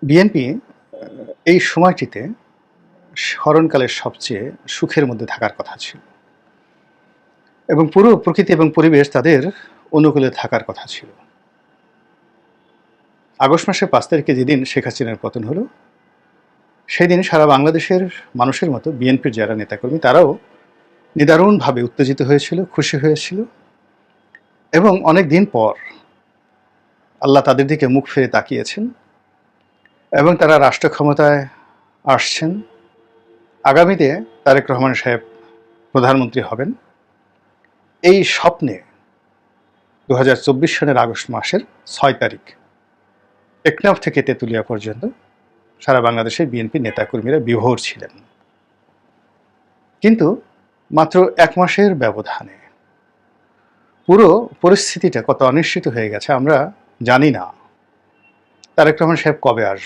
BNP এই সময়টিতে স্মরণকালের সবচেয়ে সুখের মধ্যে থাকার কথা ছিল এবং পুরো প্রকৃতি এবং পরিবেশ তাদের অনুকূলে থাকার কথা ছিল। আগস্ট মাসের 5 তারিখে যেদিন শেখ হাসিনার পতন হলো, সেদিন সারা বাংলাদেশের মানুষের মতো বিএনপির যারা নেতাকর্মী তারাও নিদারুণভাবে উত্তেজিত হয়েছিল, খুশি হয়েছিল এবং অনেক দিন পর আল্লাহ তাদের দিকে মুখ ফিরে তাকিয়েছেন এবং তারা রাষ্ট্র ক্ষমতায় আসছেন। আগামীতে তারেক রহমান সাহেব প্রধানমন্ত্রী হবেন, এই স্বপ্নে 2024 সালের আগস্ট মাসের 6 তারিখ টেকনাফ থেকে তেঁতুলিয়া পর্যন্ত সারা বাংলাদেশের বিএনপি নেতাকর্মীরা বিভোর ছিলেন। কিন্তু মাত্র 1 মাসের ব্যবধানে পুরো পরিস্থিতিটা কত অনিশ্চিত হয়ে গেছে আমরা জানি না তারেক রহমান সাহেব কবে আসবেন।